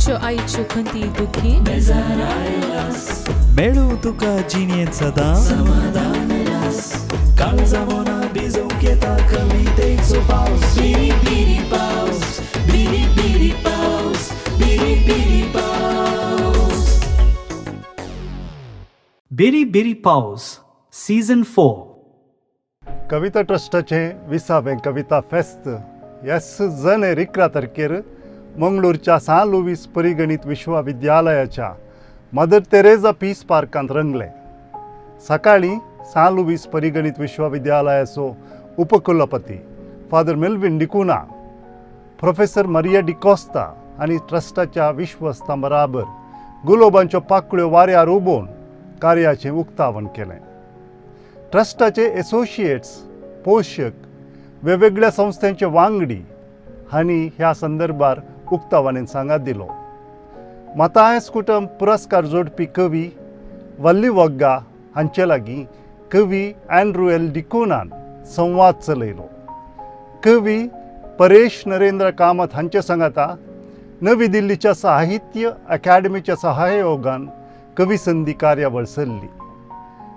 आमच्यो आईच्यो खंती दुखी मेळू तुका जिणेत सदा समाधान रस काळजा मोना भिजवून येता कवितेचो पाऊस बिरी बिरी पाऊस बिरी बिरी पाऊस बिरी बिरी पाऊस बिरी बिरी पाऊस सीझन 4 कविता ट्रस्टाचे 20वें कविता फेस्त ह्या जन 11 तारखेर मंगळूरच्या सान लुईस परिगणित विश्वविद्यालयाच्या मदर तेरेसा पीस पार्कांत रंगले. सकाळी सान लुईस परिगणित विश्वविद्यालयाचो उपकुलपती फादर मेल्विन डिकुना, प्रोफेसर मारिया डिकोस्ता आनी ट्रस्टाच्या विश्वस्तां बराबर गुलाबांच्यो पाकळ्यो वाऱ्यार उबोवन कार्याचें उक्तावण केलें. ट्रस्टाचे एसोसिएट्स, पोषक, वेगवेगळ्या संस्थांचे वांगडी हांणी ह्या संदर्भार उक्तावणेन सांगात दिलो. मतायस कुटुंब पुरस्कार जोडपी कवी वल्ली वग्गा हांचे लागीं कवी अँड्रू एल डिकोनान संवाद चलयलो. कवी परेश नरेंद्र कामत हांचे सांगाता नवी दिल्लीच्या साहित्य अकादमीच्या सहयोगान कवी संधी कार्यावळ चल्ली.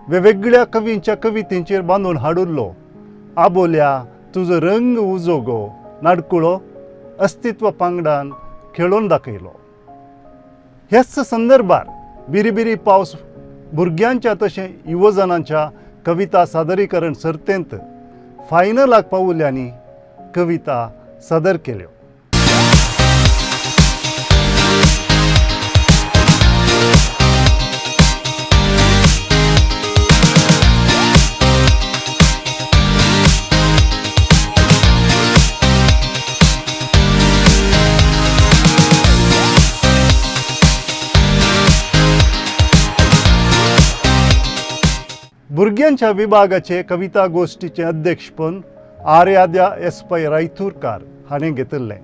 वेगवेगळ्या कवींच्या कवितेंचेर बांदून हाडुल्लो आबोल्या तुजो रंग उजो गो नाडकुळो अस्तित्व पांगडान खेळोन दाखयलो. ह्याच संदर्भार बिरी बिरी पावस भुरग्यांच्या तशें युवजनांच्या कविता सादरीकरण सर्तेंत फायनलाक पावुल्यांनी कविता सादर केल्यो. भुरग्यांच्या विभागाचे कविता गोष्टीचे अध्यक्षपद आर्याद्या एस पै रायतूरकार हाणें घेतिल्लें.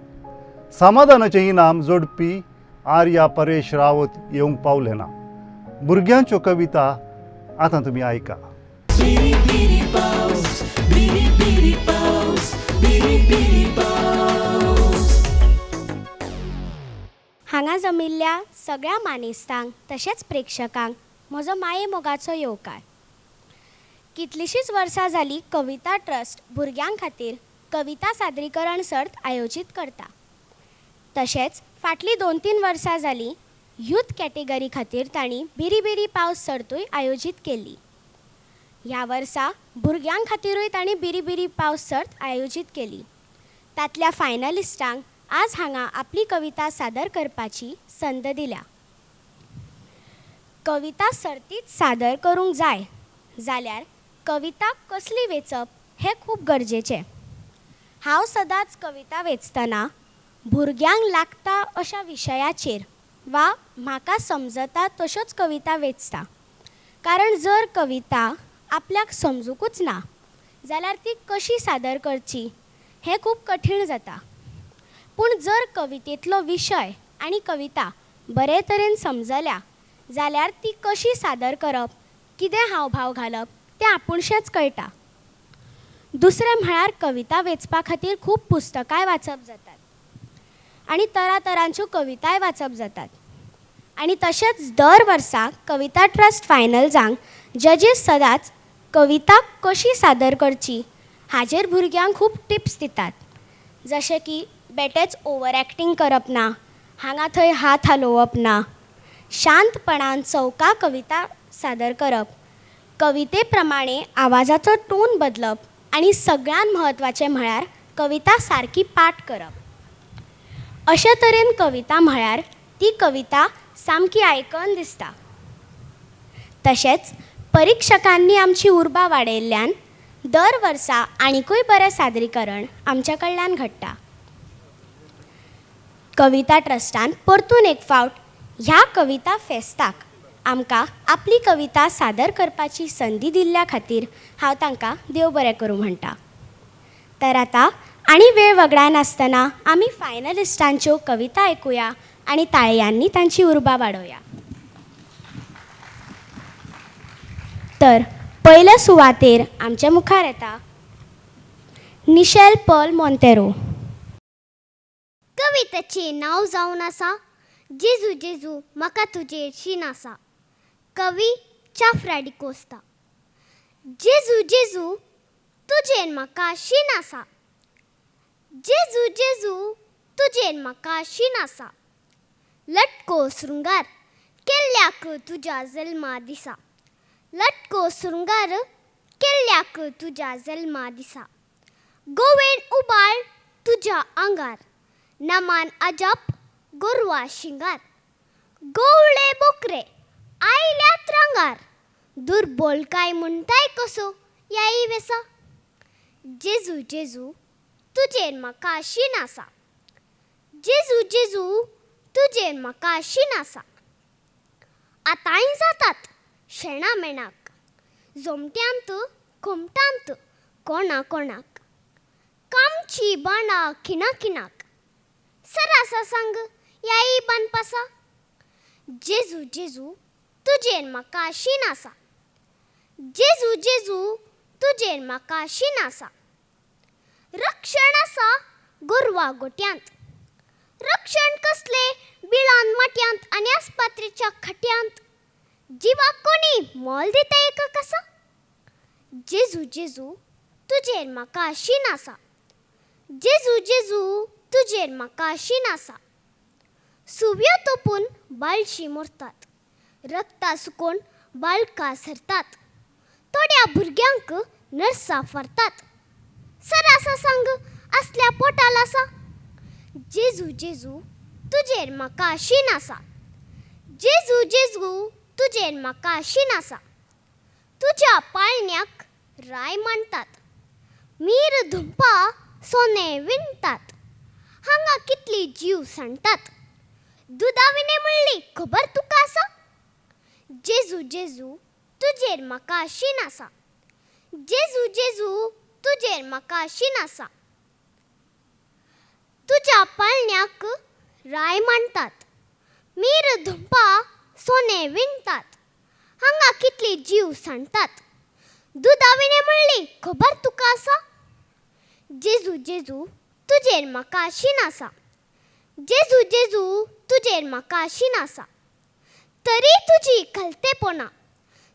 समाधानाचें इनाम जोडपी आर्या परेश रावत येवंक पावलें ना. भुरग्यांच्यो कविता आतां तुमी आयका. बिरी बिरी पाऊस बिरी बिरी पाऊस बिरी बिरी पाऊस. हांगा जमिल्ल्या सगळ्या मानेस्तांक तशेंच प्रेक्षकांक म्हजो माये मोगाचो येवकार. कितलींशींच वर्सां जालीं कविता ट्रस्ट भुरग्यां खातीर कविता सादरीकरण सर्त आयोजीत करता. तशेंच फाटलीं 2-3 वर्सां जालीं यूथ कॅटेगरी खातीर तांणी बिरी बिरी पावस सर्तूय आयोजीत केल्ली. ह्या वर्सा भुरग्यां खातीरूय तांणी बिरी बिरी पावस सर्त आयोजीत केली. तांतल्या फायनलिस्टांक आज हांगा आपली कविता सादर करपाची संद दिल्या. कविता सर्तीत सादर करूंक जाय जाल्यार कविता कसली वेचप हें खूब गरजेचें. हांव सदांच कविता वेचतना भुरग्यांक लागता अशा विशयाचेर वा म्हाका समजता तश्योच कविता वेचता. कारण जर कविता आपल्याक समजुकूच ना जाल्यार ती कशी सादर करची हें खूब कठीण जाता. पूण जर कवितेंतलो विशय आनी कविता बरे तरेन समजल्या जाल्यार ती कशी सादर करप, कितें हावभाव घालप तें आपुणशेंच कळटा. दुसरें म्हळ्यार कविता वेचपा खातीर खूब पुस्तकांय वाचप जातात आनी तरातरांच्यो कविताय वाचप जातात. आनी तशेंच दर वर्सा कविता ट्रस्ट फायनल्सांक जजीस सदांच कविता कशी सादर करची हाचेर भुरग्यांक खूब टिप्स दितात. जशें की बेटेच ओवर एक्टींग करप ना, हांगा थंय हात हालोवप ना, शांतपणान चौका कविता सादर करप, कविते प्रमाणे आवाजाचो टोन बदलप आनी सगळ्यान म्हत्वाचें म्हळ्यार कविता सारकी पाठ करप. अशे तरेन कविता म्हळ्यार ती कविता सामकी आयकन दिसता. तशेंच परिक्षकांनी आमची उर्बा वाडयल्ल्यान दर वर्सा आनीकूय बरें सादरीकरण आमच्या कडल्यान घडटा. कविता ट्रस्टान परतून एक फावट ह्या कविता फेस्ताक आमकां आपली कविता सादर करपाची संदी दिल्ल्या खातीर हांव तांकां देव बरें करूं म्हणटा. तर आतां आनी वेळ वगडाय नासतना आमी फायनलिस्टांच्यो कविता आयकुया आनी ताळयांनी तांची उर्बा वाडोवया. तर पयल्या सुवातेर आमच्या मुखार येता निशेल पॉल मॉन्तेरो. कवितेचें नांव जावन आसा जेजू जेजू म्हाका तुजेर शीन आसा. कवी चाफ्रा डिकोस्ता. जेजू जेजू तुजेर म्हाका शीन आसा. जेजू जेजू तुजेर म्हाका शीन आसा. लटको शृंगार केल्ल्याक तुज्या जल्मा दिसा. लटको शृंगार केल्ल्याक तुज्या जल्मा दिसा. गोवेन उबाळ तुज्या आंगार. नमान अजाप गोरवा शिंगार. गोवळे बोकरे आयल्यात रांगार. दुर्बोल काय म्हणटाय कसो याई वेसा. जेजू जेजू तुजेर म्हाका शीन आसा. जेजू जेजू तुजेर म्हाका शीन आसा. आतांय जातात शेणा मेणाक. जोमट्यांत घुमटांत कोणा कोणाक. कामची बाणा खिणा खिणाक. सरासा सांग याई बानपासा. जेजू जेजू तुजेर म्हाका शीन आसा. जेजू जेजू तुजेर म्हाका शीन आसा. रक्षण आसा गोरवा गोट्यांत. रक्षण कसले बिळान माटयांत आनी आस्पत्रेच्या खट्यांत. जिवाक कोणी मोल दिता एक कसा. जेजू जेजू तुजेर म्हाका शीन आसा. जेजू जेजू तुजेर म्हाका शीन आसा. सुव्यो तोपून बाळशी मोरतात. रक्ता सुकोवन बाळकां सरतात. थोड्या भुरग्यांक नर्सां फरतात. सरासा सांग असल्या पोटाल आसा. जेजू जेजू तुजेर म्हाका शीन आसा. जेजू जेजू तुजेर म्हाका शीन आसा. तुज्या पाळण्याक राय मांडटात. मीर धुंपा सोने विणटात. हांगा कितली जीव सांडटात. दुदाविने म्हणली खबर तुका आसा. जेजू जेजू तुजेर म्हाका शीन आसा. जेजू जेजू तुजेर म्हाका शीन आसा. तुज्या पाळण्याक राय मांडटात. मीर धुंपा सोने विणटात. हांगा कितली जीव सांडटात. दुदाविने म्हणली खबर तुका आसा. जेजू जेजू तुजेर म्हाका शीन आसा. जेजू जेजू तुजेर म्हाका शीन आसा. तरी तुजी खलतेपणा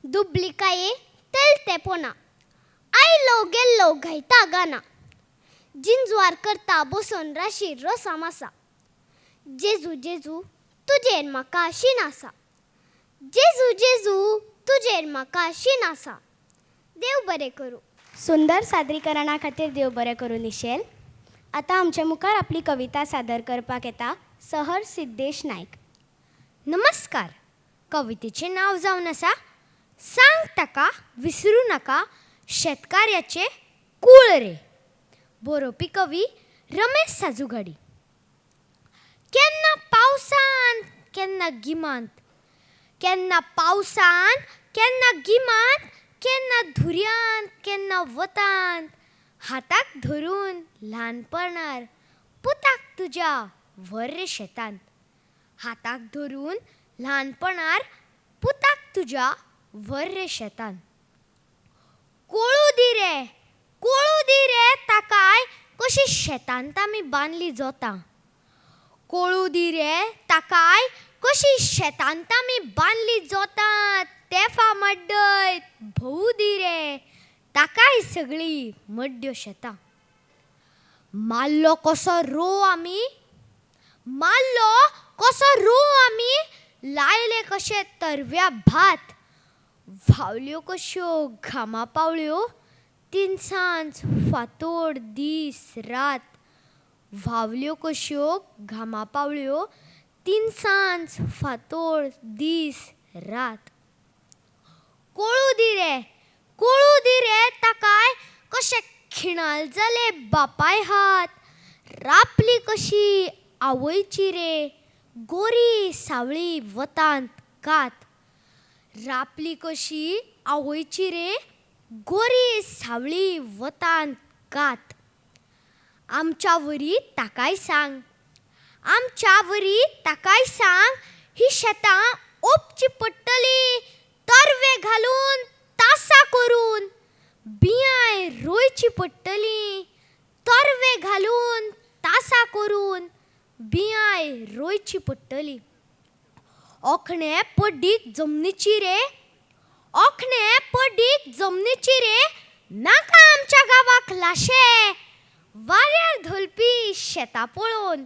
दुबलिकाये तेलतेपणा. आयलो गेल्लो घायता गाना. जिंजवार करता बसून राशी रसा मासा. जेजू जेजू तुजेर म्हाका शीन आसा. जेजू जेजू तुजेर म्हाका शीन आसा. देव बरें करूं. सुंदर सादरीकरणा खातीर देव बरें करूं निशेल. आतां आमचे मुखार आपली कविता सादर करपाक येता सहर सिद्धेश नायक. नमस्कार. कवितेचें नांव जावन आसा सांग ताका विसरूं नाका शेतकाऱ्याचे कूळ रे. बरोवपी कवी रमेश साजुगाडी. केन्ना पावसान केन्ना गिमांत. केन्ना पावसान केन्ना गिमांत. केन्ना धुर्यांत केन्ना वतांत. हाताक धरून ल्हानपणार पुताक तुज्या व्हर रे शेतांत. हाताक धरून ल्हानपणार पुताक तुज्या व्हर रे शेतांत. कोळू दी रे ताकाय कशी शेतांत आमी बांदली जोतां. कोळू दी रे ताकाय कशी शेतांत आमी बांदली जोतां. तेफा मड्डयत भोवू दी रे ताकाय सगळी मड्ड्यो शेतां. माल्लो कसो रोव आमी. माल्लो कसो रोव आमी. लायले कशे तरव्या भात. व्हावल्यो कश्यो घामा पावळ्यो. तिनसांज फातोड दीस रात. व्हावल्यो कश्यो घामा पावळ्यो. तिनसांज फातोड दीस रात. कोळू दी रे ताकाय कशे खिणाल जाले बापाय हात. रापली कशी आवयची रे गोरी सावळी वतांत कात. रापली कशी आवयची रे गोरी सावळी वतांत कात. आमच्या वरी ताकाय सांग. आमच्या वरी ताकाय सांग. ही शेतां ओपची पडटली तरवे घालून तासा करून. बियाय रोयची पडटली तरवे घालून तासा करून. बियाय रोयची पडटली. ओखणे पडीक जमनीची रे, ओखणे पडीक जमनीची रे, नाका आमच्या गावाक लाशे. वाऱ्यार धोलपी शेतां पळोवन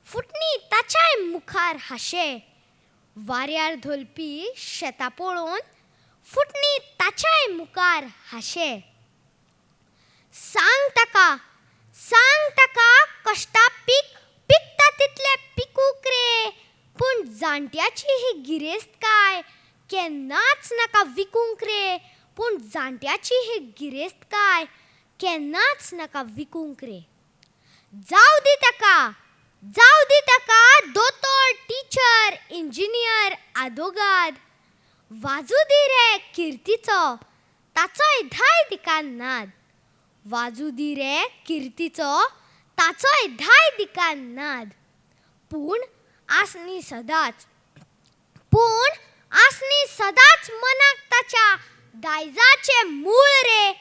फुटणी ताच्याय मुखार हाशे. वाऱ्यार धोलपी शेतां पळोवन फुटणी ताच्याय मुखार हाशे. सांग ताका कश्टा पीक पिकता तितले पिकूक रे, पूण जाणट्याची ही गिरेस्त काय केन्नाच नाका विकूंक रे, पूण जाणट्याची ही गिरेस्त काय केन्नाच नाका विकूंक रे. जाऊ दी ताका दोतोर, टिचर, इंजिनियर, आदोगाद. वाजू दी रे किर्तीचो ताचोय धाय दिकान नाद. वाजू दी रे किर्तीचो ताचोय धाय दिकान नाद. पूण आसनी सदांच मनाक ताच्या दायजाचे मूळ रे.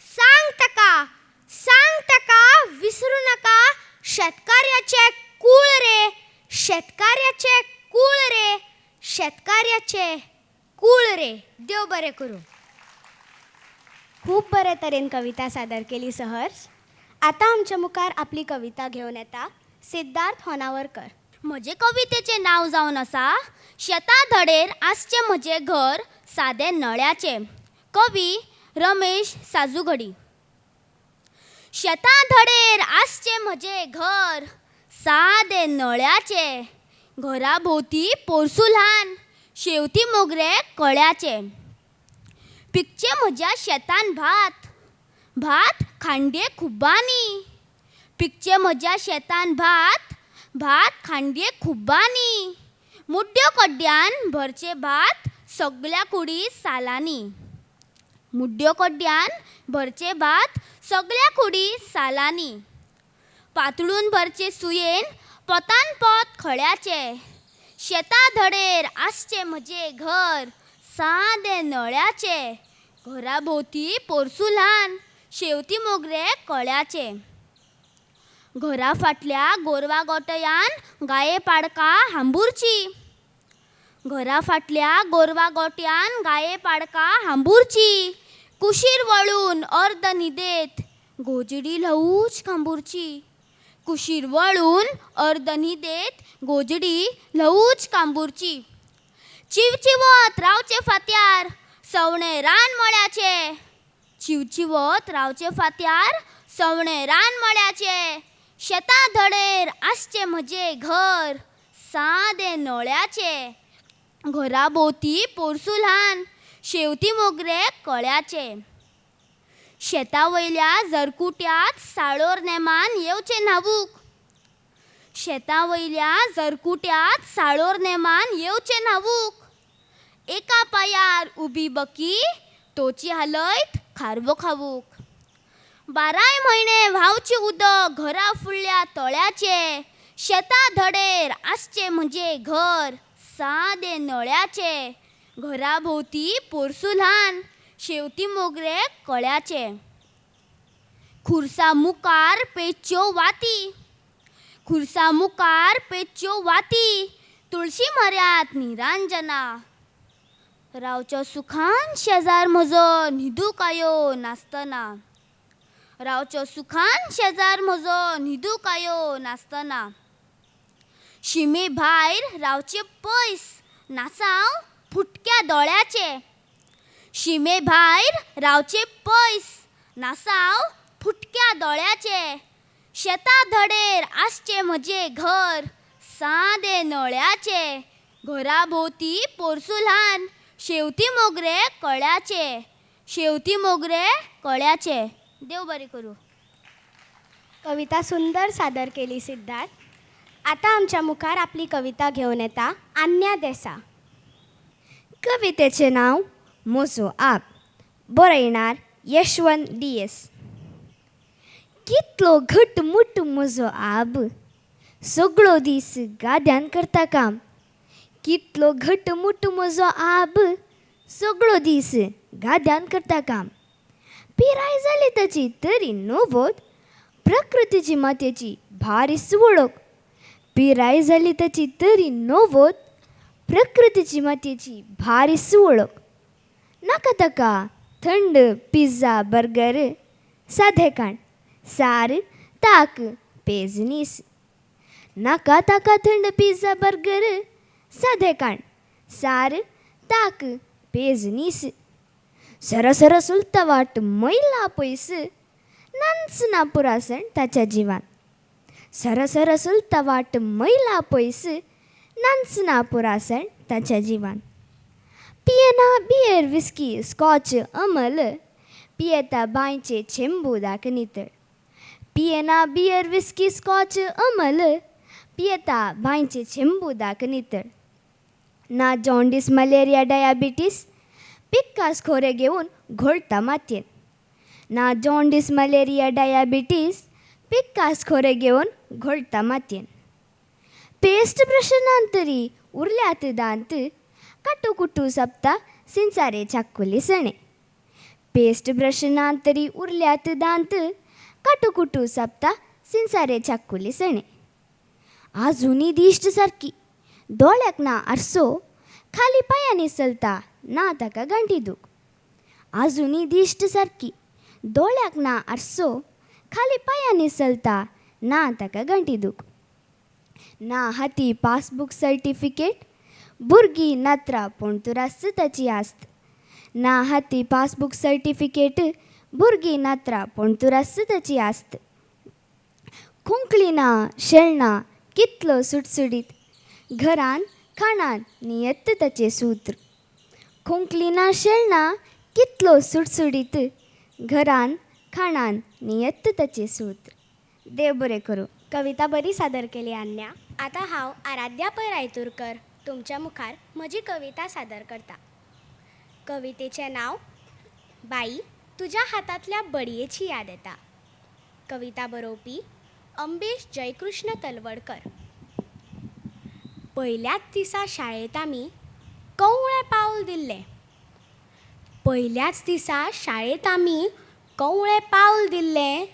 सांग ताका विसरू नाका शेतकाऱ्याचे कूळ रे, शेतकाऱ्याचे कूळ रे, शेतकाऱ्याचे कूळ रे. देव बरें करूं. खूप बरे तरेन कविता सादर केली सहर्ष. आता आमच्या मुखार आपली कविता घेऊन येता सिद्धार्थ होनावरकर. म्हजे कवितेचे नाव जावन आसा शेता धडेर आसचे म्हजे घर सादे नळ्याचे. कवी रमेश साजुगडी. शेता धडेर आसचे म्हजे घर सादे नळ्याचे, घरा भोवती पोरसू ल्हान शेवती मोगरे कळ्याचे. पिकचे म्हज्या शेतान भात खांडये खुब्बांनी. पिकचे म्हज्या शेतान भात खांडये खुब्बांनी. मुड्ड्यो कड्ड्यान भरचे भात सगळ्या कुडी सालांनी. मुड्ड्यो कड्ड्यान भरचे भात सगळ्या कुडी सालांनी. पातळून भरचे सुयेन पोतान पोत खळ्याचे. शेता धडेर आसचे म्हजे घर सादे नळ्याचे, घरा भोवती पोरसू ल्हान शेवती मोगरे कळ्याचे. घरा फाटल्या गोरवा गोटयान गाये पाडका हांबूरची. घरा फाटल्या गोरवा गोट्यान गाये पाडका हांबूरची. कुशीर वळून अर्द न्हिदेत गोजडी ल्हवूच कांबूरची. कुशीर वळून अर्द न्हिदेत गोजडी ल्हवूच कांबूरची. चिवचिवत रावचे फात्यार सवणे रान मळ्याचे. चिवचिवत रावचे फात्यार सवणे रान मळ्याचे. शेता धडेर आसचे म्हजे घर सादे नळ्याचे, घरा भोवती पोरसू ल्हान शेवती मोगरे कळ्याचे. शेता वयल्या जरकुट्यात साळोर नेमान येवचे न्हावूक. शेता वयल्या जरकुट्यात साळोर नेमान येवचे न्हावूक. एका पायार उबी बकी तोची हालयत खारवो खावूक. 12 म्हयने व्हांवचे उदक घरा फुडल्या तळ्याचे. शेता धडेर आसचे म्हजे घर सादे नळ्याचे, घरा भोवती पोरसू ल्हान शेवती मोगरे कळ्याचे. खुर्सा मुखार पेच्यो वाती. खुर्सा मुखार पेच्यो वाती तुळशी म्हऱ्यांत निरांजना. रावचो सुखान शेजार म्हजो न्हिदू कायो नासतना. रावचो सुखान शेजार म्हजो न्हिदू कायो नासतना. शिमे भायर रावचे पयस नासांव फुटक्या दोळ्याचे. शिमे भायर रावचे पयस नासांव फुटक्या दोळ्याचे. शेता धडेर आसचे म्हजे घर सादे नळ्याचे, घरा भोवती पोरसू ल्हान शेवती मोगरे कळ्याचे. शेवती मोगरे कळ्याचे. देव बरें करूं. कविता सुंदर सादर केली सिद्धार्थ. आता आमच्या मुखार आपली कविता घेऊन येता आन्या देसा. कवितेचे नाव म्हजो आप. बरयणार यशवंत DS. कितलो घटमूट म्हजो आब, सगळो दीस गाद्यान करता काम. कितलो घटमूट म्हजो आब, सगळो दीस गाद्यान करता काम. पिराय जाली ताची तरी नवोद, प्रकृतीची मातयेची भारीच वळख. पिराय जाली ताची तरी नवोद, प्रकृतीची मातयेची भारीस वळख. नाका ताका थंड पिझ्झा बर्गर, साधेकाण सार ताक पेजनीस. नाका ताका थंड पिझ्झा बर्गर, साधेकाण सार ताक पेजनीस. सरसर सुलता वाट मैला पयस, नांच ना पुरासण ताच्या जिवान. सरसर सुलता वाट मैला पयस, नांच ना पुरासण ताच्या जिवान. पियेना बियर विस्की स्कॉच अमल, पियेता बांयचे चेंबू दाक नितळ. पियेना बियर विस्की स्कॉच अमल, पियेता बांयचे चेंबू दाक नितळ. ना जॉन्डिस मलेरिया डायाबिटीस, पिक्कास खोरे घेऊन घोळटा मातयेन. ना जॉन्डिस मलेरिया डायाबिटीस, पिक्कास खोरे घेऊन घोळटा मातयेन. पेस्ट ब्रशनांतरी उरल्यात दांत, काटूकुटू सप्ता सिंचारे चाकुली सणे. पेस्ट ब्रशनांतरी उरल्यात दांत, काटूकुटू सप्ता सिंचारे चाकुली सणे. आजुनी दिश्ट सारकी दोळ्याक ना आरसो, खाली पांयांनी चलता ना ताका गांठी दूख. आजुनी दिश्ट सारकी दोळ्याक ना आरसो, खाली पांयांनी चलता ना ताका गांठी दूख. ना हाती पासबुक सर्टिफिकेट, भुरगीं नात्रा पोंतुरास ताची आस्त. ना हाती पासबुक सर्टिफिकेट, भुरगीं नात्रा पोंतुरास ताची आस्त. खुंकली ना शेळना कितलो सुटसुडीत, घरान खाणान नियत्त ताचे सूत्र. खुंकली ना शेळना कितलो सुटसुडीत, घरान खाणान नियत्त ताचे सूत्र. देव बरें करूं. कविता बरी सादर केली अन्या. आता हांव आराध्या पै रायतुरकर तुमच्या मुखार म्हजी कविता सादर करता. कवितेचें नांव बाई तुज्या हातांतल्या बडयेची याद येता. कविता बरोवपी अंबेश जयकृष्ण तलवडकर. पयल्याच दिसा शाळेंत आमी कवळें पावल दिल्लें. पयल्याच दिसा शाळेंत आमी कवळें पावल दिल्लें.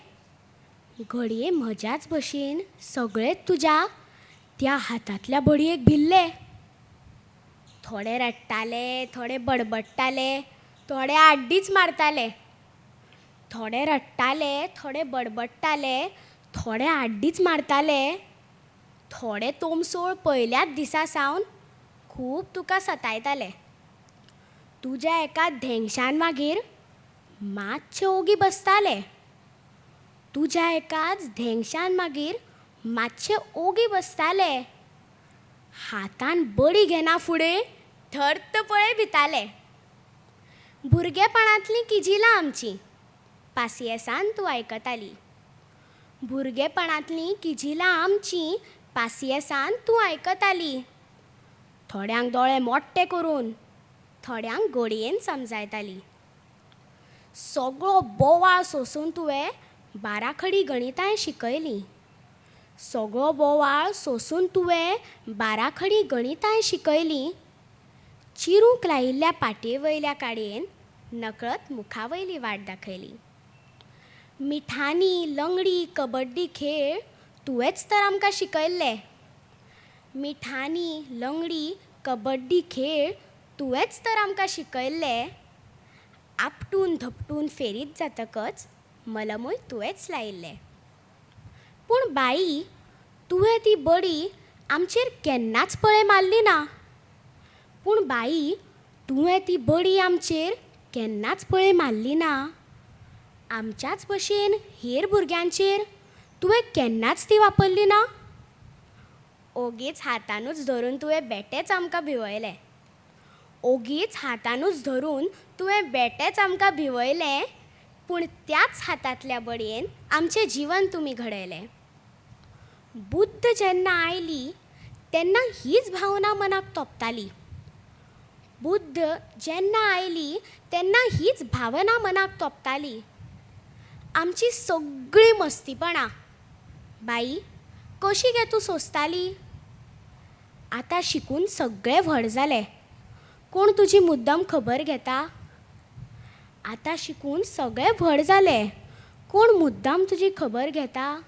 घडये म्हज्याच भशेन सगळे तुज्या त्या हातांतल्या बडयेक भिल्ले. थोडे रडटाले, थोडे बडबडटाले, थोडे आड्डीच मारताले. थोडे रडटाले, थोडे बडबडटाले, थोडे आड्डीच मारताले. थोडे तोमसोळ पयल्याच दिसा सावन खूब तुका सतायताले. तुज्या एका धेंगशान मागीर मातशे ओगी बसताले. तुज्या एकाच धेंगशान मागीर मातशे ओगी बसताले. हातान बडी घेना फुडें थर्त पळय भिताले. भुरगेपणांतलीं किजिलां आमचीं पासियेसान तूं आयकताली. भुरगेपणांतलीं किजिलां आमचीं पासियेसान तूं आयकताली. थोड्यांक दोळे मोट्टे करून, थोड्यांक घडयेन समजायताली. सगळो बोवाळ सोंसून तुवें बाराखडी गणितांय शिकयलीं. सगळो बोवाळ सोंसून तुवें बाराखडी गणितांय शिकयलीं. चिरूंक लायिल्ल्या पाटये वयल्या काडयेन नकळत मुखावयली वाट दाखयली. मिठांनी लंगडी कबड्डी खेळ तुवेंच तर आमकां शिकयल्ले. मिठांनी लंगडी कबड्डी खेळ तुवेंच तर आमकां शिकयल्ले. आपटून धपटून फेरीत जातकच मलमूय तुवेंच लायिल्लें. पूण बाई तुवें ती बडी आमचेर केन्नाच पळय मारली ना. पूण बाई तुवें ती बडी आमचेर केन्नाच पळय मारली ना. आमच्याच भशेन हेर भुरग्यांचेर तुवें केन्नाच ती वापरली ना. ओगीच हातानूच धरून तुवें बेटेच आमकां भिवयलें. ओगीच हातानूच धरून तुवें बेटेच आमकां भिवयलें. पूण त्याच हातांतल्या बडयेन आमचें जिवन तुमी घडयलें. बुद्ध जेन्ना आयली तेन्ना हीच भावना मनाक तोपताली. बुद्ध जेन्ना आयली तेन्ना हीच भावना मनाक तोपताली. आमची सगळीं मस्तीपणां बाई कशी गे तूं सोंसताली. आतां शिकून सगळें व्हड जालें, कोण तुजी मुद्दम खबर घेता. आतां शिकून सगळें व्हड जालें, कोण मुद्दाम तुजी खबर घेता.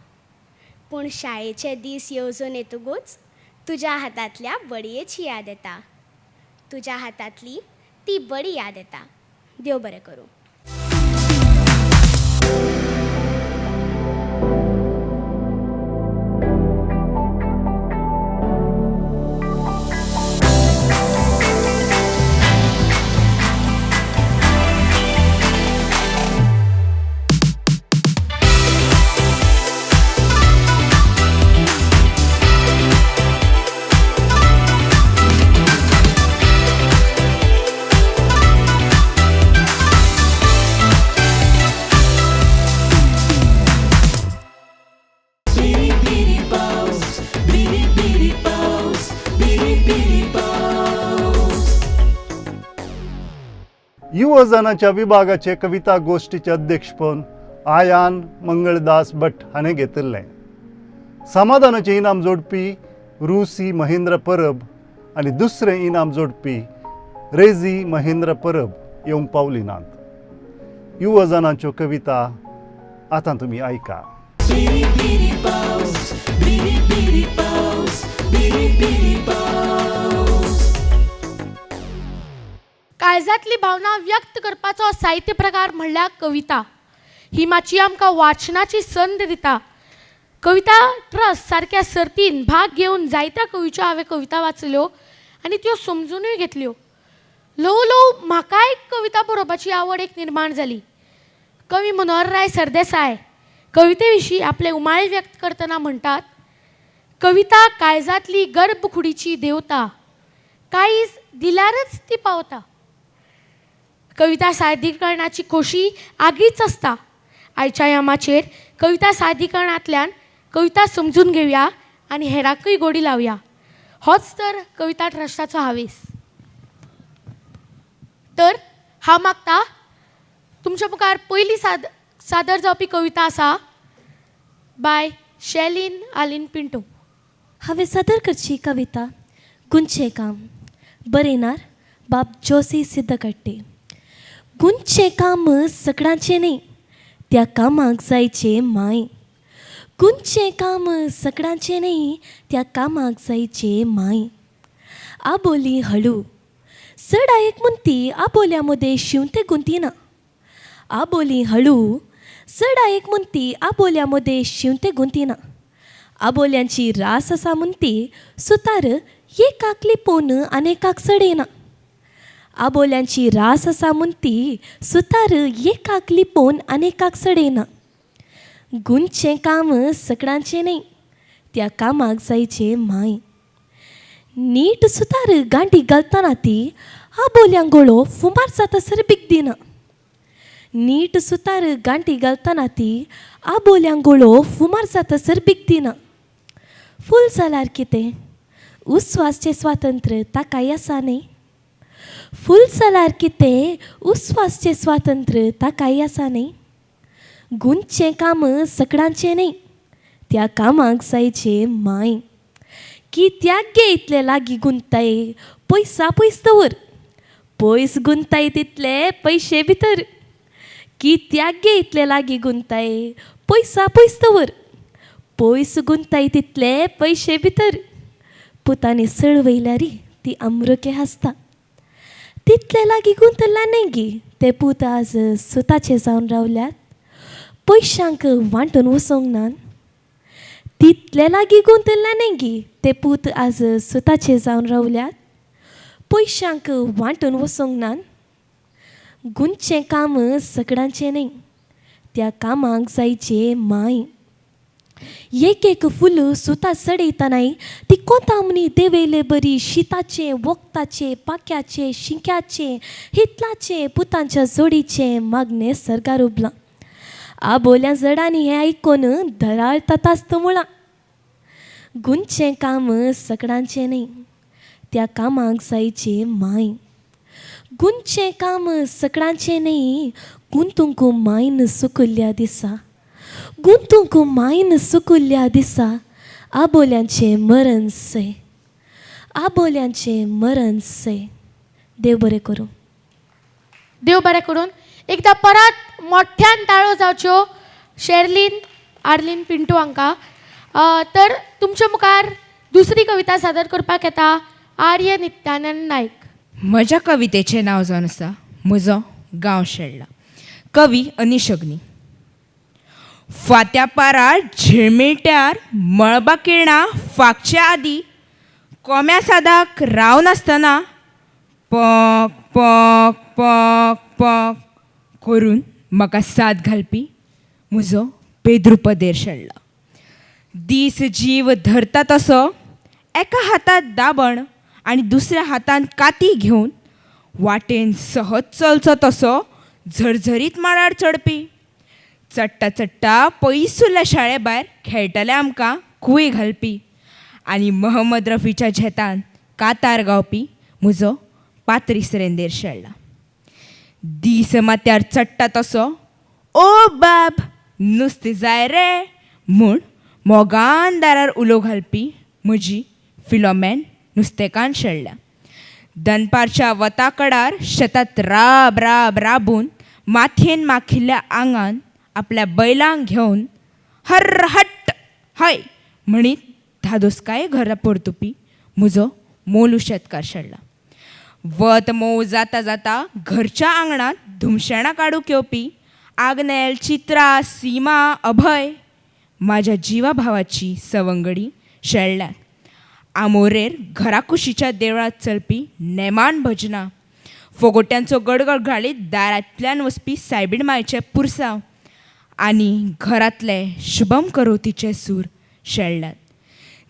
पूण शाळेचे दीस येवजून येतकूच तुज्या हातांतल्या बडयेची याद येता. तुज्या हातांतली ती बडी याद येता. देव बरें करूं. Biri biri paus, biri biri paus, biri biri paus. युवजनाच्या विभागाचे कविता गोष्टीचे अध्यक्षपद आयान मंगळदास भट हाणें घेतिल्लें. समाधानाचें इनाम जोडपी रुसी महेंद्र परब आनी दुसरें इनाम जोडपी रेजी महेंद्र परब येवंक पावली नात. युवजनाच्यो कविता आतां तुमी आयका. Biri biri paus, biri biri paus, biri biri paus. काळजांतली भावना व्यक्त करपाचो साहित्य प्रकार म्हणल्यार कविता. ही माची आमकां वाचनाची संद दिता. कविता ट्रस्ट सारक्या सर्तीन भाग घेवन जायत्या कवीच्यो हांवें कविता वाचल्यो आनी त्यो समजुनूय घेतल्यो. ल्हव ल्हव म्हाकाय कविता बरोवपाची आवड एक निर्माण जाली. कवी मनोहरराय सरदेसाय कविते विशीं आपले उमाळे व्यक्त करतना म्हणटात, कविता काळजांतली गर्भकुडीची देवता, काळीज दिल्यारच ती पावता. कविता सादरीकरणाची खोशी आगळीच आसता. आयच्या यामाचेर कविता सादरीकरणांतल्यान कविता समजून घेवया आनी हेरांकय गोडी लावया. होच तर कविता ट्रस्टाचो हावेस. तर हांव मागता तुमच्या मुखार पयली सादर जावपी कविता आसा बाय शैलीन आलीन पिंटो. हांवें सादर करची कविता गुंचें काम. बरयणार बाब जोसी सिद्धकट्टे. गुंचें काम सगळ्यांचें न्ही, त्या कामाक जायचे माय. गुंचें काम सगळ्यांचें न्ही, त्या कामाक जायचे माय. आबोली हळू चड एक म्हणटी आबोल्या मदें शिवते गुंतीना. आबोली हळू चड एक म्हणटी आबोल्या मदें शिवते गुंतीना. आबोल्यांची रास आसा म्हणटी सुतार एकाक लिपोवन आनेकाक सडयना. आबोल्यांची रास आसा म्हणटी सुतार एकाक लिपोवन आनेकाक सडयना. गुंचें काम सगळ्यांचें न्ही, त्या कामाक जायचे माय. नीट सुतार गांठी घालतना ती आबोल्यांक गळो फुमार जातासर बीग दिना. नीट सुतार गांठी घालतना ती आबोल्यांक गळो फुमार जातासर बीग दिना. फूल जाल्यार कितें, उस्वासचें स्वातंत्र्य ताकाय आसा न्ही. फूल जाल्यार कितें, उस्वासचें स्वातंत्र्य ताकाय आसा न्ही. गुंचें काम सगळ्यांचें न्ही, त्या कामाक जायचे माय. कित्याक गे इतले लागीं गुंताय, पयसा पयस दवर. पयस गुंताय तितले पयशे भितर. कित्याक गे इतले लागीं गुंताय, पयसा पयस दवर. पयस गुंताय तितले पयशे भितर. पुतांनी सळवयल्यारी ती अमृके हासता. तितले लागीं गुंतला न्ही गे ते पूत आज सुताचे जावन रावल्यात. पयशांक वांटून वचोंक नान. तितले लागीं गुंतला न्ही गे ते पूत आज सुताचे जावन रावल्यात. पयशांक वांटून वचोंक नान. गुंचें काम सगळ्यांचें न्ही, त्या कामाक जायचे माय. एक एक फूल सुता सडयतनाय ती कोंतामणी देवयले बरी शिताचे, वखदाचे, पाक्याचे, शिंक्याचे, हितलाचे, पुतांच्या जोडीचे मागणे सरकार उबलां. आबोल्या जडांनी हें आयकून धराळतात आसत मुळां. गुंचें काम सगळ्यांचें न्ही, त्या कामाक जायचे माय. गुंचें काम सगळ्यांचें न्ही, गुंतूंक मायन सुकल्ल्या दिसा. गुंतूंक मायन सुकल्ल्या दिसा आबोल्यांचें मरण सय. आबोल्यांचें मरण सय. देव बरें करूं. देव बरें करून एकदा परत मोठ्यान ताळो जावच्यो शेर्लीन आर्लीन पिंटो हांकां. तर तुमच्या मुखार दुसरी कविता सादर करपाक येता आर्य नित्यानंद नायक. म्हज्या कवितेचें नांव जावन आसा म्हजो गांव शेळला. कवी अनीश अग्नी. फात्या पारार झिळमिळट्यार मळबा किरणा फागच्या आदी कोम्या सादाक राव नासतना पॉक पॉक पॉक पॉक करून म्हाका साद घालपी म्हजो बेद्रुपदेर शेळला. दीस जीव धरता तसो एका हातांत दाबण आनी दुसऱ्या हातान काती घेवन वाटेन सहज चलचो तसो झरझरीत माडार चडपी. चडटा चडटा पयसुल्ल्या शाळे भायर खेळटले आमकां कुय घालपी आनी महम्मद रफीच्या झेतान कातार गावपी म्हजो पात्रीस रेंदेर शेळला. दीस माथ्यार चडटा तसो ओ बाब नुस्तें जाय रे म्हूण मोगान दारार उलो घालपी म्हजी फिलोमेन नुस्तेकान शेळल्या. दनपारच्या वता कडार शेतांत राब राब राबून माथयेन माखिल्ल्या आंगान आपल्या बैलांक घेवन हर्र हट्ट हय म्हणीत धादोसकाये घरा परतुपी म्हजो मोलू शेतकार शेळला. वत मोव जाता जाता घरच्या आंगणांत धुमशेणां काडूंक येवपी आग्नेल चित्रा सीमा अभय म्हाज्या जिवा भावाची सवंगडी शेळल्यात. आमोरेर घरा कुशीच्या देवळांत चलपी नेमान भजनां फोगोट्यांचो गडगड घालीत दारांतल्यान वचपी सायबीण मायचे पुरसांव आनी घरांतले शुभम करोतीचे सूर शेळल्यात.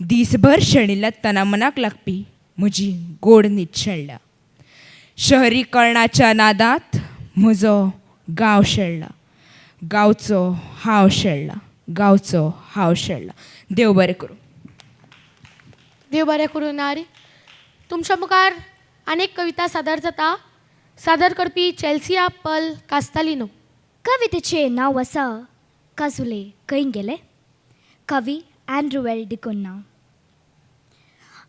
दीसभर शेणिल्ल्या तनामनाक लागपी म्हजी गोड न्हीद शेळल्या. शहरीकरणाच्या नादांत म्हजो गांव शेळला. गांवचो हांव शेळला. गांवचो हांव शेळला. देव बरें करूं. देव बरें करूं नारी. तुमच्या मुखार अनेक कविता सादर जाता. सादर करपी चेल्सिया पल कास्तालिनो. कवितेचें नांव आसा काजुले खंय गेले. कवी अँड्रुवेल डिकोन्ना.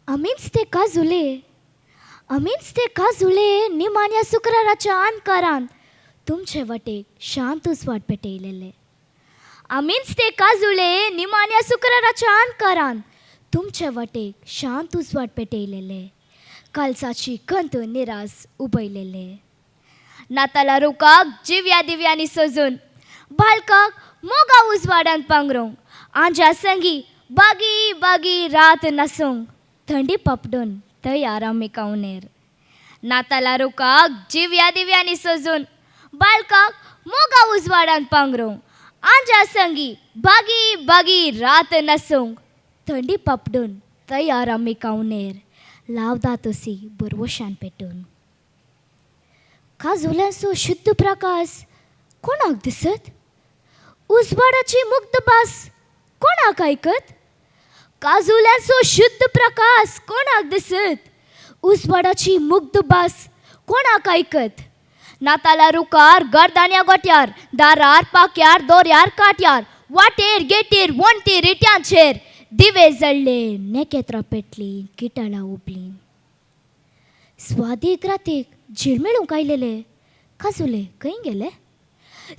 अमीच ते काजुले निमान्या शुक्राराच्या अनकारान तुमचे वटेक शांत उसवाट पेटयलेले. अमीच ते काजुले निमान्या शुक्राराच्या अनकारान तुमचे वटेक शांत उसवाट पेटयलेले. कालसाची खंत निरास उबयलेले. नाताला रुकाक जिव्या दिव्यांनी सजून बाळकाक मोगा उजवाडान पांगरूंक आंज्या संगी बागी बागी रात नासूंक थंडी पपडून तयार आमी कावनेर. नाताला रुकाक जिव्या दिव्यांनी सजून बाळकाक मोगा उजवाडान पांगरूंक आंज्या संगी बागी बागी रात नासूंक थंडी पपडून तयार आमी कावनेर. लावदा तसी बरवशान पेटून. काजुल्यांचो शुद्ध प्रकाश कोणाक दिसत. उजवाडाची मुग्ध भास कोणाक ऐकत. काजुल्यांचो शुद्ध प्रकाश कोणाक दिसत. उजवाडाची मुग्ध भास कोणाक ऐकत. नाताला रुकार गर्दान्या गोट्यार दारार पाक्यार दोऱ्यार काट्यार वाटेर गेटीर वणटीर रिट्यांचेर दिवे जळले नेकेत्रां पेटली किटाळां उबलीं. स्वादीक रातीक झिळमिळूंक आयलेले काजुले खंय गेले.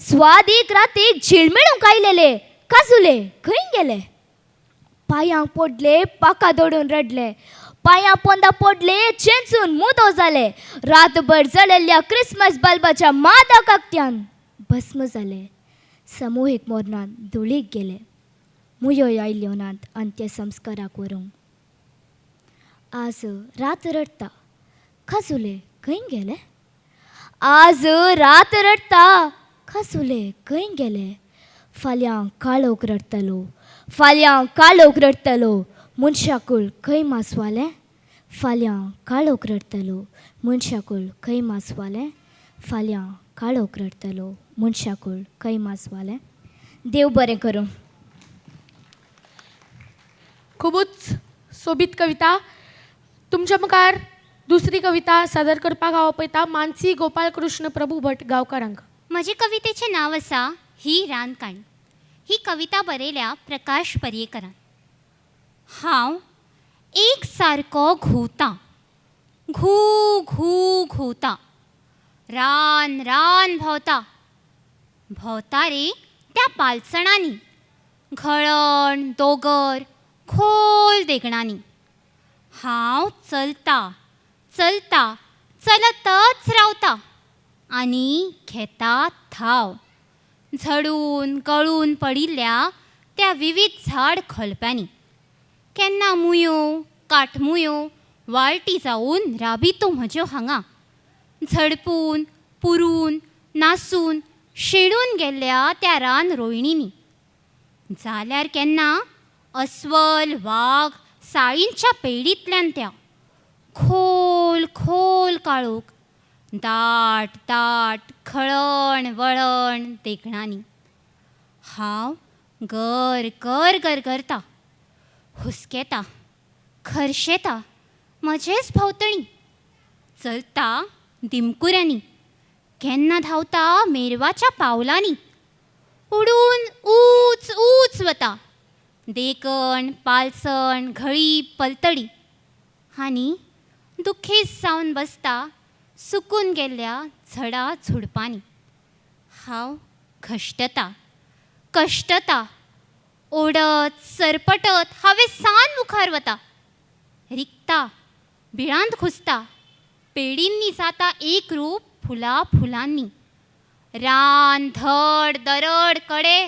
स्वादीक रातीक झिळमिळूंक आयलेले काजुले खंय गेले. पांयांक पडले पाकां दडून रडले. पांयां पोंदां पडले चेंचून मुदो जाले. रातभर जळिल्ल्या क्रिसमस बल्बाच्या मादा काकत्यान भस्म जाले. सामुहीक मोरणांत धुळीक गेले. मुयो आयल्यो नात अंत्यसंस्काराक व्हरूंक. आज रात रडटा काजुले खंय गेले. आज रात रडटा काजुले खंय गेले. फाल्यां काळोख रडटलो. फाल्यां काळोख रडटलो मनशाकुल खंय मासवालें. फाल्यां काळोख रडटलो मनशाकुल खंय मासवालें. फाल्यां काळोख रडटलो मनशाकुल खंय मासवालें. देव बरें करूं. खूबच सोबीत कविता. तुमच्या मुखार दुसरी कविता सादर करपाक हांव आपयता मानसी गोपाल कृष्ण प्रभू भट गांवकारांक. म्हजे कवितेचें नांव आसा ही रानकाणी. ही कविता बरयल्या प्रकाश पर्येकरान. हांव एक सारको घुंवतां. घू घू घुंवतां. रान रान भोंवता. भोंवता रे त्या पालसणांनी. घळण दोगर खोल देगणांनी. हांव चलतां चलतां चलतच रावता आनी घेता थाव झडून गळून पडिल्ल्या त्या विविध झाड खोलप्यांनी. केन्ना मुयो काटमुयो वाळटी जावन राबितो म्हज्यो हांगा झडपून पुरून नासून शेणून गेल्ल्या त्या रान रोयणींनी. जाल्यार केन्ना अस्वल वाघ साळींच्या पेडींतल्यान त्या खोल खोल काळोख दाट दाट खळण वळण देगणांनी. हांव गर गर गरगरता हुस्केता खरशेता म्हजेच भोंवतणी. चलता दिमकुऱ्यांनी केन्ना धांवता मेरवाच्या पावलांनी. उडून ऊच ऊच वता देखण पालसण घळी पलतडी आनी दुखेस जावन बसता सुकून गेल्ल्या झडा झुडपांनी. हांव घश्टता कश्टता ओडत सरपटत हांवें सान मुखार वता. रिकता बिळांत खुसता पेडींनी जाता एक रूप फुला फुलांनी. रान धड दरड कडे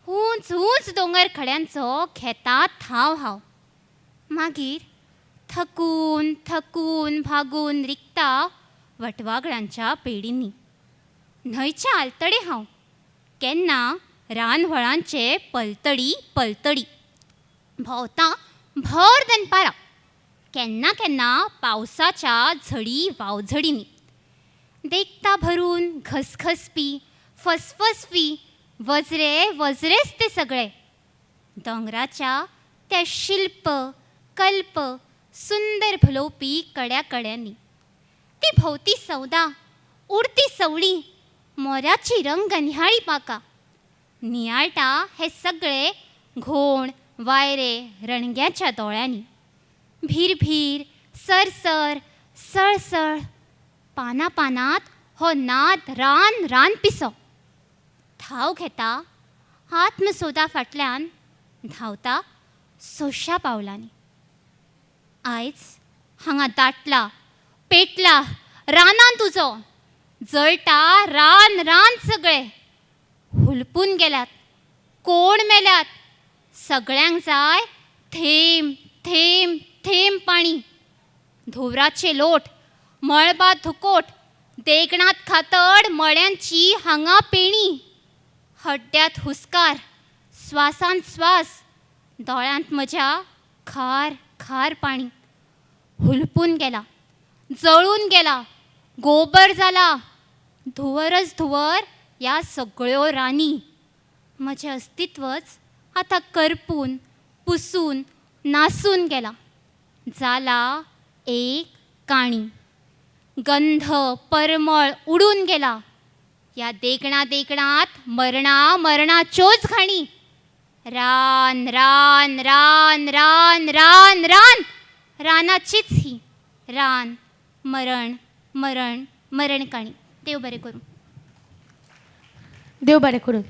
उंच उंच दोंगर खड्यांचो घेता थाव हांव. मागीर थकून थकून भागून रिकता वटवागळांच्या पेडींनी. न्हंयच्या आलतडे हांव केन्ना रानवळांचे पलतडी पलतडी भोंवता भर दनपारां. केन्ना केन्ना पावसाच्या झडी वावझडींनी. देखता भरून घसघसपी फसफसपी वजरे वजरेच ते सगळे. दोंगराच्या त्या शिल्प कल्प सुंदर भुलोवपी कड्या कड्यांनी. ती भोवती सौदा उडती सवळी मोऱ्याची रंग निहाळी पाका. नियाळटा हे सगळे घोण वायरे रणग्याच्या दोळ्यांनी. भीर भीर सरसर सळसळ पाना पानात हो नाद रान रान पिसो. थाव घेता आत्मसोदा फाटल्यान धांवता सोश्या पावलांनी. आयज हांगा दाटला पेटला रानान तुजो. जळटा रान रान सगळे. हुलपून गेल्यात कोण मेल्यात. सगळ्यांक जाय थेंब थेंब थेंब पाणी. धुवराचे लोट मळबात धुकोट देगणात खातड मळ्यांची हांगा पेणी. हड्ड्यात हुस्कार स्वासांत स्वास दोळ्यांत म्हज्या खार खार पाणी. हुलपून गेला जळून गेला गोबर जाला धुवरच धुवर ह्या सगळ्यो रानी. म्हजें अस्तित्वच आतां करपून पुसून नासून गेला. जाला एक काणी. गंध परमळ उडून गेला. ह्या देगणा देगणात मरणा मरणाच्योच घाणी. रान रान रान रान रान रान रानाचीच ही रान मरण मरण मरण काणी. देव बरें करूं. देव बरें करून.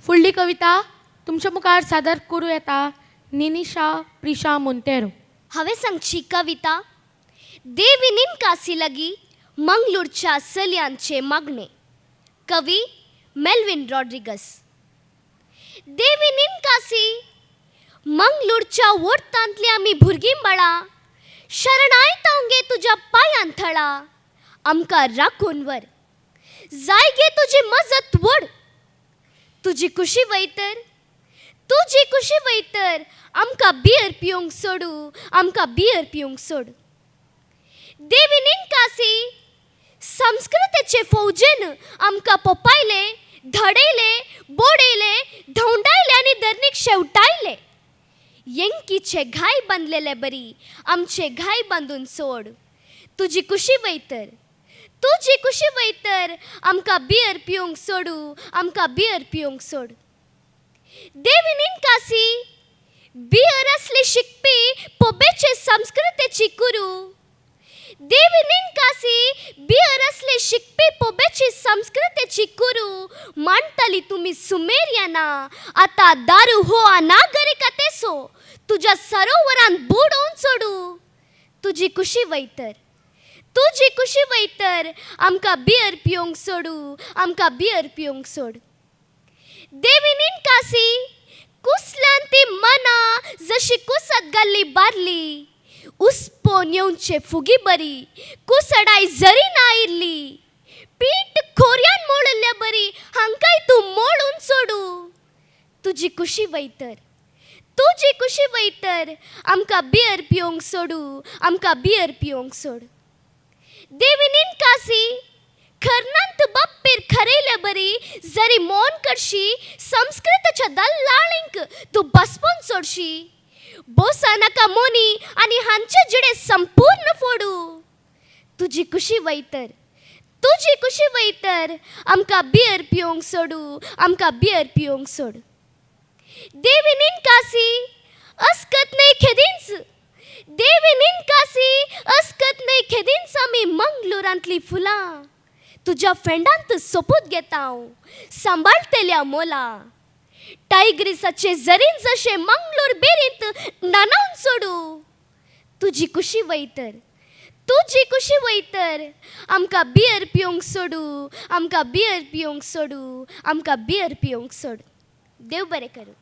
फुडली कविता तुमच्या मुखार सादर करूं येता निनिशा प्रिशा मोंतेरो. हांवें सांगची कविता देविनीन कासी लगी मंगळूरच्या चलयांचे मागणे. कवी मेल्विन रॉड्रिगस. देविनीन कासी मंगळूरच्या ओडतांतली आमी भुरगीं बाळा शरणायतांगे तुज्या पांयान थळा. आमकां राखून वर जाय गे तुजी मजत वड. तुजी कुशी वयतर तुजी कुशी वयतर आमकां बियर पिवंक सोडू आमकां बियर पिवंक सोड. देविनीन कासी संस्कृतेचे फौजेन आमकां पोपायले धडयले बोडयले धोंडायले आनी धरणीक शेवटायले. येंकीचे घाय बांदलेले बरी आमचे घाय बांदून सोड. तुजी कुशी वयतर तुजी कुशी वयतर आमकां बियर पिवंक सोडू आमकां बियर पिवंक सोड. देविनीन कासी बियर असली शिकपी पोबेचे संस्कृतेची कुरू. देविनीन कासी बियर असले शिकपी पोबेची संस्कृतेची कुरू. मांडटाली तुमी सुमेरियाना आतां दारू हो तुझ्या सरोवरान बुडवून सोडू. तुझी कुशी वयतर तुजी कुशी वयतर आमकां बियर पिवंक सोडू, आमकां बियर पिवंक सोड. देविनीन कासी कुसल्यान ती मना जशी कुसत घाल्ली बारली. उस्पोन येवचे फुगी बरी, कुसडाय जरी ना आयिल्ली. पीठ खोर्यान मोडल्या बरी, हांकांय तूं मोडून सोडू. तुजी कुशी वयतर, तुजी कुशी वयतर आमकां बियर पिवंक सोडू, आमकां बियर पिवंक सोड. देविनीन कासी खरनांत बाप्पेर खरयल्या बरी, जरी मोन करशी संस्कृताच्या दल्लाळींक तूं बसपोन सोडशी. बोसा नाका मोनी आनी हांचे जिडे संपूर्ण फोडू. तुजी कुशी वयतर, तुजी कुशी वयतर आमकां बियर पिवंक सोडू, आमकां बियर पिवंक सोड. देविनीन कासी अस्कत नाही खेदींच, देविनीन कासी अस्कत नाही खेदींच आमी मंगळुरांतली फुलां. तुज्या फ्रेंडांत सोपूत घेता हांव सांबाळतेल्या मोला. टायग्रिसाचे जरीन जशे मंगळूर बेरींत नानावन सोडू. तुजी कुशी वयतर, तुजी कुशी वयतर आमकां बियर पिवंक सोडू, आमकां बियर पिवंक सोडू, आमकां बियर पिवंक सोड. देव बरें करूं.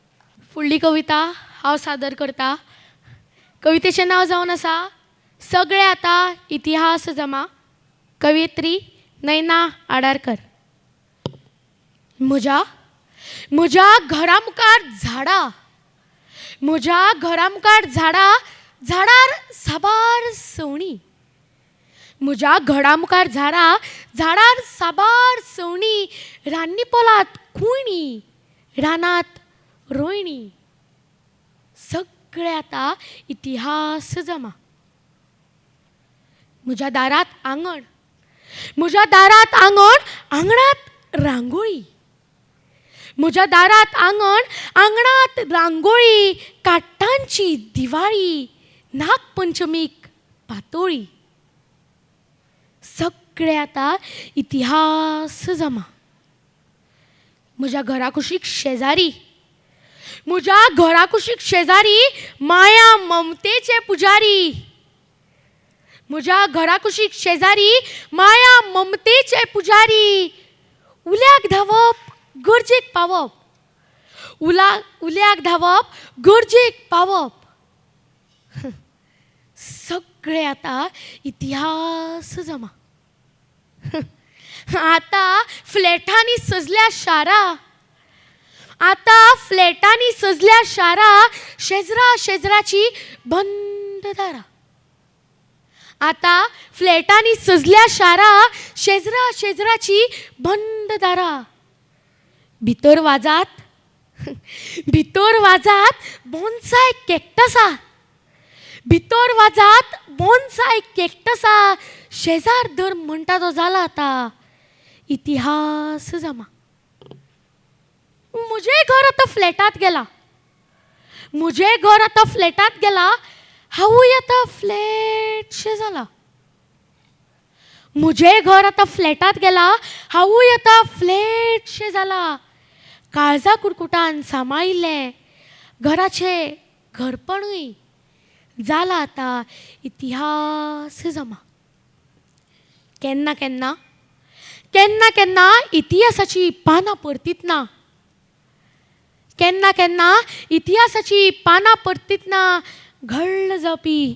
फुडली कविता हांव सादर करता. कवितेचें नांव जावन आसा सगळे आतां इतिहास जमा. कवयित्री नैना आडारकर. म्हज्या म्हज्या घरा मुखार झाडां, म्हज्या घरा मुखार झाडां, झाडार साबार सवणी. म्हज्या घरा मुखार झाडां, झाडार साबार सवणी. रान्नी पोलात कुयणी, रानात रोयणी. सगळे आतां इतिहास जमा. म्हज्या दारात आंगण, म्हज्या दारात आंगण, आंगणात रांगोळी. म्हज्या दारात आंगण, आंगणात रांगोळी. काट्टांची दिवाळी, नागपंचमीक पातोळी. सगळे आतां इतिहास जमा. म्हज्या घरा कुशीक शेजारी, म्हज्या घरा कुशीक शेजारी माया ममतेचे पुजारी. म्हज्या घरा कुशीक शेजारी माया ममतेचे पुजारी. उल्याक धावप, गरजेक पावप, उल्याक धावप, गरजेक पावप. सगळे आतां इतिहास जमा. आतां फ्लॅटांनी सजल्या शारा, आतां फ्लॅटांनी सजल्या शारा. शेजरा शेजराची बंद दारां. आतां फ्लॅटांनी सजल्या शारा, शेजरा शेजराची बंद दारां. भितर वाजात, भितर वाजात बोन्साय कॅक्टसा. भितर वाजात बोन्साय कॅक्टसा. शेजार दर म्हणटा तो जाला आतां इतिहास जमा. म्हजें घर आतां फ्लॅटांत गेलां, म्हजें घर आतां फ्लॅटांत गेलां. हांवूय आतां फ्लॅटशें जाला. म्हजें घर आतां फ्लॅटांत गेलां, हांवूय आतां फ्लॅटशें जाला. काळजा कुडकुटान सांबाळिल्लें घराचें घरपणूय जाला आतां इतिहास जमा. केन्ना केन्ना केन्ना केन्ना इतिहासाची पानां परतीतना, केन्ना केन्ना इतिहासाची पानां परतीतना घडल जावपी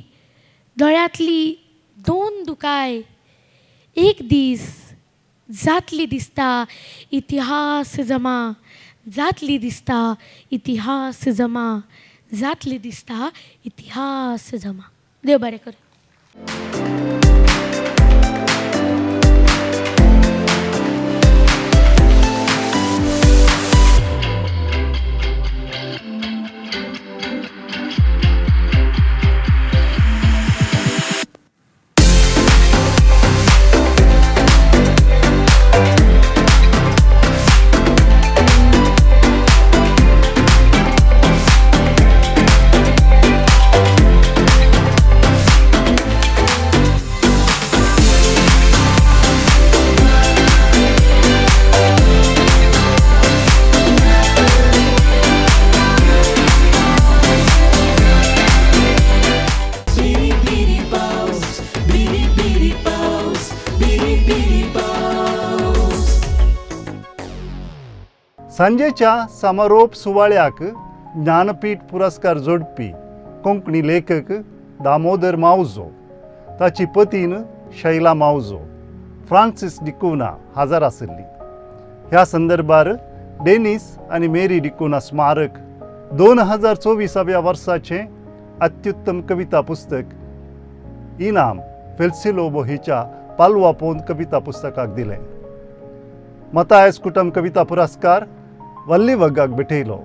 दोळ्यांतली दोन दुकाय एक दीस जातली दिसता इतिहास जमा. जातली दिसता इतिहास जमा. जातली दिसता इतिहास जमा. देव बरें कर. सांजेच्या समारोप सुवाळ्याक ज्ञानपीठ पुरस्कार जोडपी कोंकणी लेखक दामोदर मावजो, ताची पतीन शैला मावजो, फ्रांसिस डिकोना हाजर आसली. ह्या संदर्भार डेनिस आनी मेरी डिकोना स्मारक 2024व्या वर्साचें अत्युत्तम कविता पुस्तक इनाम फेल्सिलोबो हिच्या पालवा पोंद कविता पुस्तकाक दिलें. मतायस कुटुंब कविता पुरस्कार वल्ली वग्गाक भेटयलो.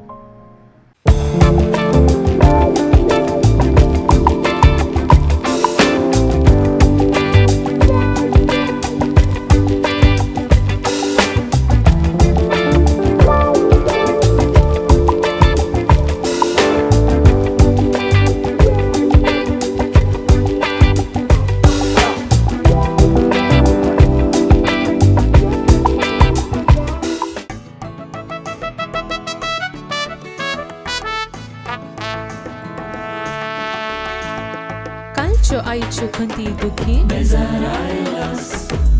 कालच्यो आईच्यो खंती दुखी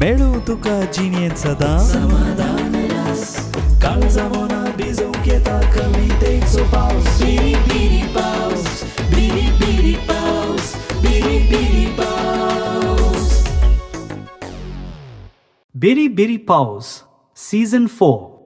मेळू तुका जिणेंत सदा समाधान रस काळजा मोना भिजवूंक येता कवितेचो पावस. बिरी बिरी पावस, बिरी बिरी पावस, बिरी बिरी पावस. Biri Biri Paws, Season 4.